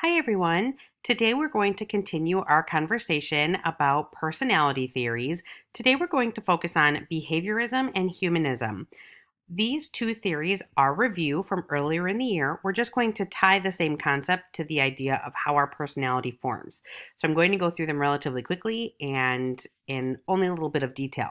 Hi, everyone. Today we're going to continue our conversation about personality theories. Today we're going to focus on behaviorism and humanism. These two theories are review from earlier in the year. We're just going to tie the same concept to the idea of how our personality forms. So I'm going to go through them relatively quickly and in only a little bit of detail.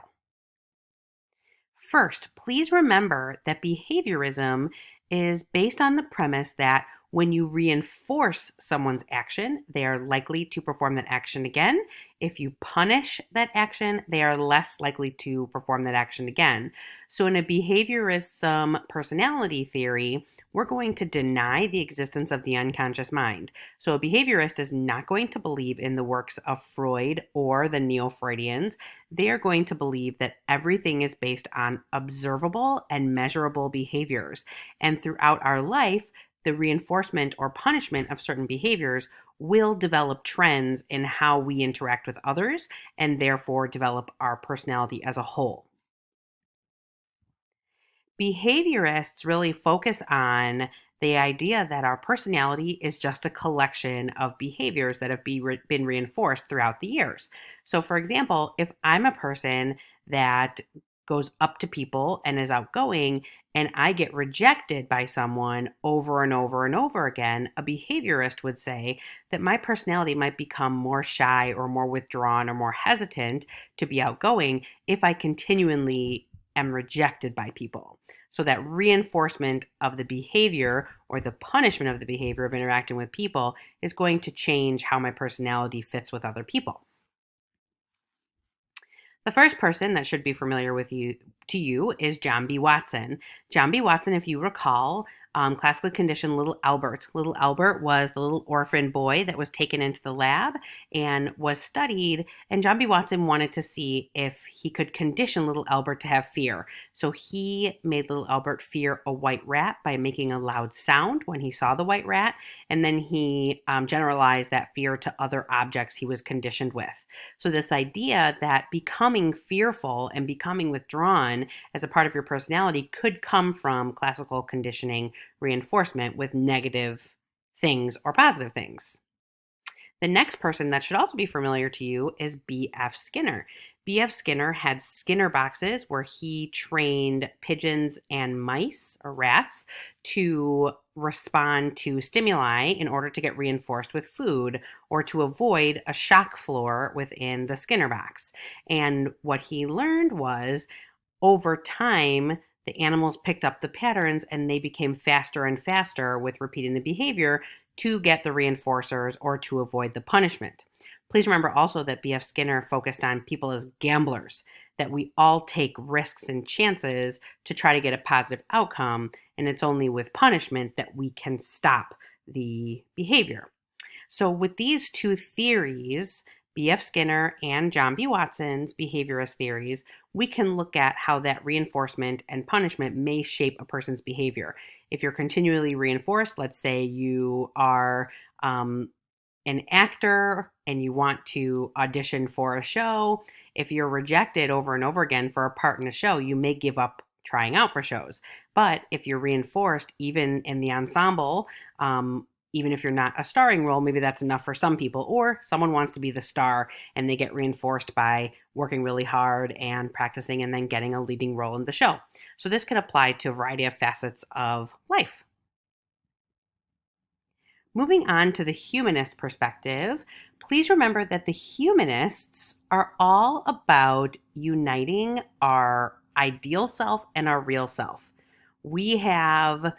First, please remember that behaviorism is based on the premise that when you reinforce someone's action, they are likely to perform that action again. If you punish that action, they are less likely to perform that action again. So, in a behaviorism personality theory, we're going to deny the existence of the unconscious mind. So, a behaviorist is not going to believe in the works of Freud or the Neo Freudians. They are going to believe that everything is based on observable and measurable behaviors. And throughout our life, the reinforcement or punishment of certain behaviors will develop trends in how we interact with others and therefore develop our personality as a whole. Behaviorists really focus on the idea that our personality is just a collection of behaviors that have been reinforced throughout the years. So, for example, if I'm a person that goes up to people and is outgoing, and I get rejected by someone over and over and over again, a behaviorist would say that my personality might become more shy or more withdrawn or more hesitant to be outgoing if I continually am rejected by people. So that reinforcement of the behavior or the punishment of the behavior of interacting with people is going to change how my personality fits with other people. The first person that should be familiar with you is John B. Watson. John B. Watson, if you recall, classically conditioned little Albert. Little Albert was the little orphan boy that was taken into the lab and was studied. And John B. Watson wanted to see if he could condition little Albert to have fear. So he made little Albert fear a white rat by making a loud sound when he saw the white rat. And then he generalized that fear to other objects he was conditioned with. So, this idea that becoming fearful and becoming withdrawn as a part of your personality could come from classical conditioning reinforcement with negative things or positive things. The next person that should also be familiar to you is B.F. Skinner. B.F. Skinner had Skinner boxes where he trained pigeons and mice or rats to respond to stimuli in order to get reinforced with food or to avoid a shock floor within the Skinner box. And what he learned was over time, the animals picked up the patterns and they became faster and faster with repeating the behavior to get the reinforcers or to avoid the punishment. Please remember also that B.F. Skinner focused on people as gamblers, that we all take risks and chances to try to get a positive outcome, and it's only with punishment that we can stop the behavior. So, with these two theories, B.F. Skinner and John B. Watson's behaviorist theories, we can look at how that reinforcement and punishment may shape a person's behavior. If you're continually reinforced, let's say you are an actor and you want to audition for a show, if you're rejected over and over again for a part in a show, you may give up trying out for shows. But if you're reinforced, even in the ensemble, even if you're not a starring role, maybe that's enough for some people. Or someone wants to be the star and they get reinforced by working really hard and practicing and then getting a leading role in the show. So this can apply to a variety of facets of life. Moving on to the humanist perspective, please remember that the humanists are all about uniting our ideal self and our real self. We have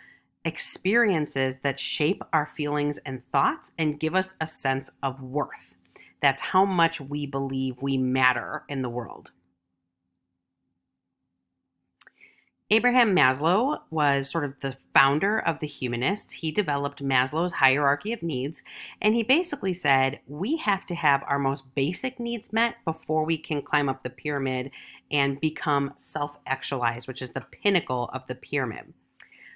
experiences that shape our feelings and thoughts and give us a sense of worth. That's how much we believe we matter in the world. Abraham Maslow was sort of the founder of the humanists. He developed Maslow's hierarchy of needs, and he basically said we have to have our most basic needs met before we can climb up the pyramid and become self actualized, which is the pinnacle of the pyramid.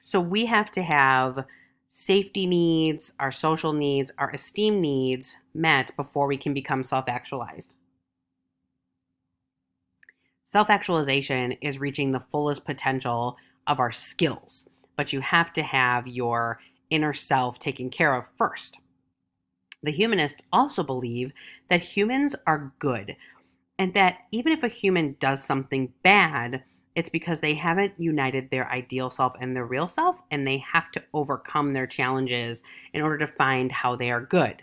So we have to have safety needs, our social needs, our esteem needs met before we can become self actualized. Self-actualization is reaching the fullest potential of our skills, but you have to have your inner self taken care of first. The humanists also believe that humans are good, and that even if a human does something bad, it's because they haven't united their ideal self and their real self, and they have to overcome their challenges in order to find how they are good.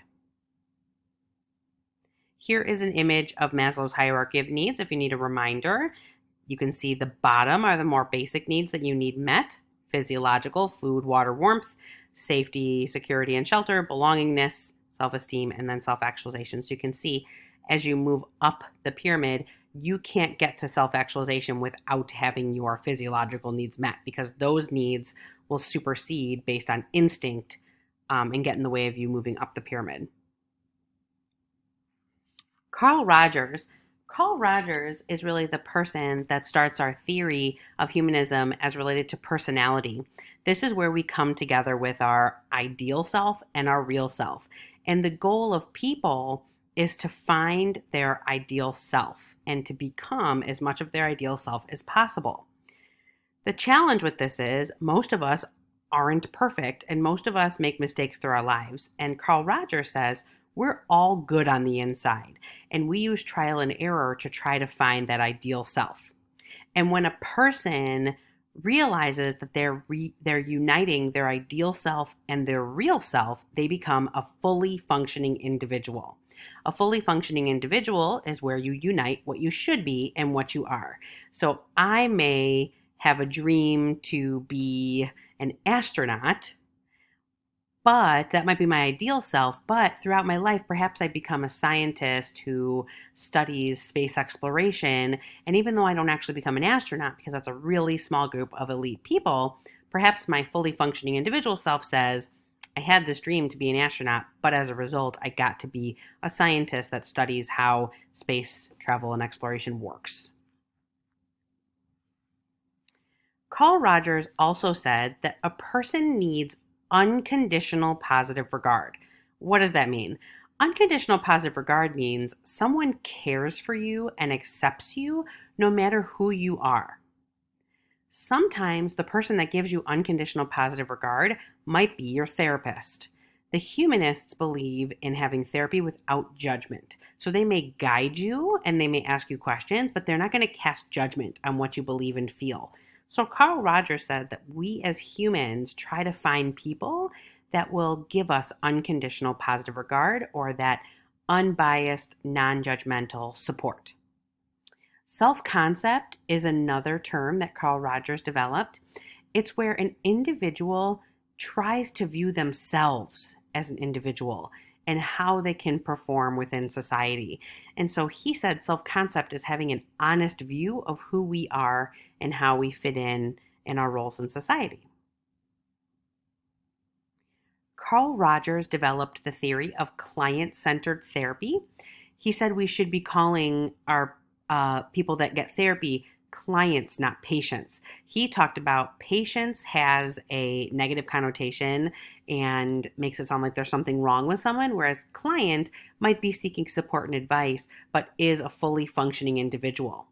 Here is an image of Maslow's hierarchy of needs if you need a reminder. You can see the bottom are the more basic needs that you need met: physiological, food, water, warmth, safety, security, and shelter, belongingness, self esteem, and then self actualization. So you can see as you move up the pyramid, you can't get to self actualization without having your physiological needs met, because those needs will supersede based on instinct and get in the way of you moving up the pyramid. Carl Rogers. Carl Rogers is really the person that starts our theory of humanism as related to personality. This is where we come together with our ideal self and our real self. And the goal of people is to find their ideal self and to become as much of their ideal self as possible. The challenge with this is most of us aren't perfect and most of us make mistakes through our lives. And Carl Rogers says we're all good on the inside and we use trial and error to try to find that ideal self. And when a person realizes that they're uniting their ideal self and their real self, they become a fully functioning individual. A fully functioning individual is where you unite what you should be and what you are. So I may have a dream to be an astronaut, but that might be my ideal self. But throughout my life, perhaps I become a scientist who studies space exploration. And even though I don't actually become an astronaut, because that's a really small group of elite people, perhaps my fully functioning individual self says, I had this dream to be an astronaut, but as a result, I got to be a scientist that studies how space travel and exploration works. Carl Rogers also said that a person needs unconditional positive regard. What does that mean? Unconditional positive regard means someone cares for you and accepts you no matter who you are. Sometimes the person that gives you unconditional positive regard might be your therapist. The humanists believe in having therapy without judgment. So they may guide you and they may ask you questions, but they're not going to cast judgment on what you believe and feel. So Carl Rogers said that we as humans try to find people that will give us unconditional positive regard or that unbiased, non judgmental support. Self concept is another term that Carl Rogers developed. It's where an individual tries to view themselves as an individual and how they can perform within society. And so he said self concept is having an honest view of who we are and how we fit in our roles in society. Carl Rogers developed the theory of client centered therapy. He said we should be calling our people that get therapy clients, not patients. He talked about patients has a negative connotation and makes it sound like there's something wrong with someone, whereas client might be seeking support and advice, but is a fully functioning individual.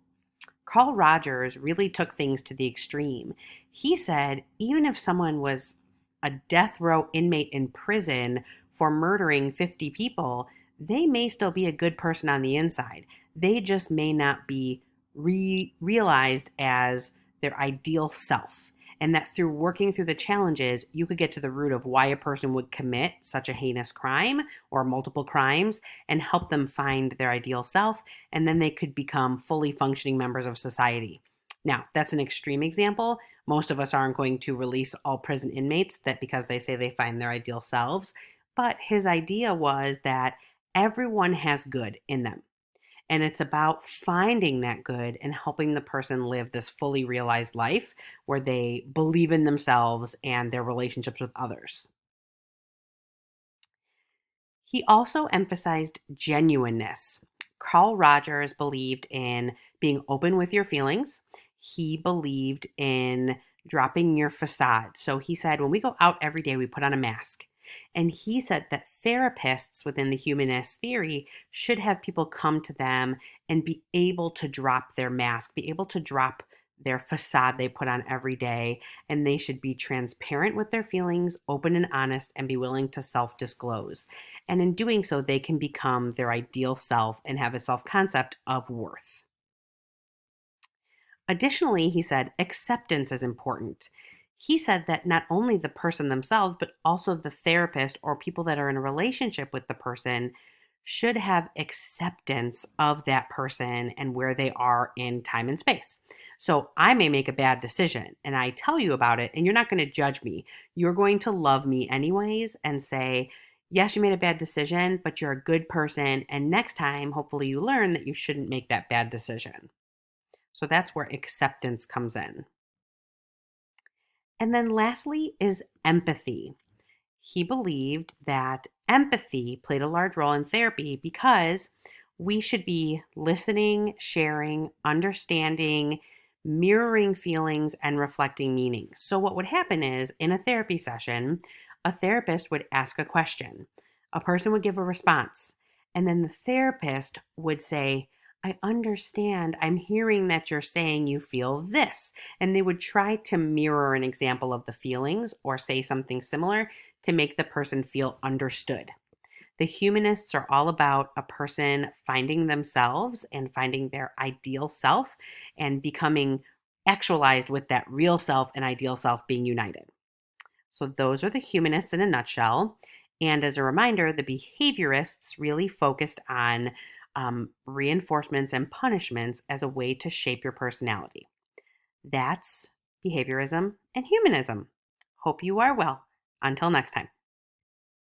Carl Rogers really took things to the extreme. He said even if someone was a death row inmate in prison for murdering 50 people, they may still be a good person on the inside. They just may not be realized as their ideal self. And that through working through the challenges, you could get to the root of why a person would commit such a heinous crime or multiple crimes and help them find their ideal self. And then they could become fully functioning members of society. Now, that's an extreme example. Most of us aren't going to release all prison inmates that because they say they find their ideal selves. But his idea was that everyone has good in them. And it's about finding that good and helping the person live this fully realized life where they believe in themselves and their relationships with others. He also emphasized genuineness. Carl Rogers believed in being open with your feelings. He believed in dropping your facade. So he said, when we go out every day, we put on a mask. And he said that therapists within the humanist theory should have people come to them and be able to drop their mask, be able to drop their facade they put on every day, and they should be transparent with their feelings, open and honest, and be willing to self disclose. And in doing so, they can become their ideal self and have a self concept of worth. Additionally, he said acceptance is important. He said that not only the person themselves, but also the therapist or people that are in a relationship with the person should have acceptance of that person and where they are in time and space. So I may make a bad decision and I tell you about it, and you're not going to judge me. You're going to love me anyways and say, yes, you made a bad decision, but you're a good person. And next time, hopefully, you learn that you shouldn't make that bad decision. So that's where acceptance comes in. And then lastly is empathy. He believed that empathy played a large role in therapy because we should be listening, sharing, understanding, mirroring feelings, and reflecting meanings. So, what would happen is in a therapy session, a therapist would ask a question, a person would give a response, and then the therapist would say, I understand. I'm hearing that you're saying you feel this. And they would try to mirror an example of the feelings or say something similar to make the person feel understood. The humanists are all about a person finding themselves and finding their ideal self and becoming actualized with that real self and ideal self being united. So, those are the humanists in a nutshell. And as a reminder, the behaviorists really focused on reinforcements and punishments as a way to shape your personality. That's behaviorism and humanism. Hope you are well. Until next time.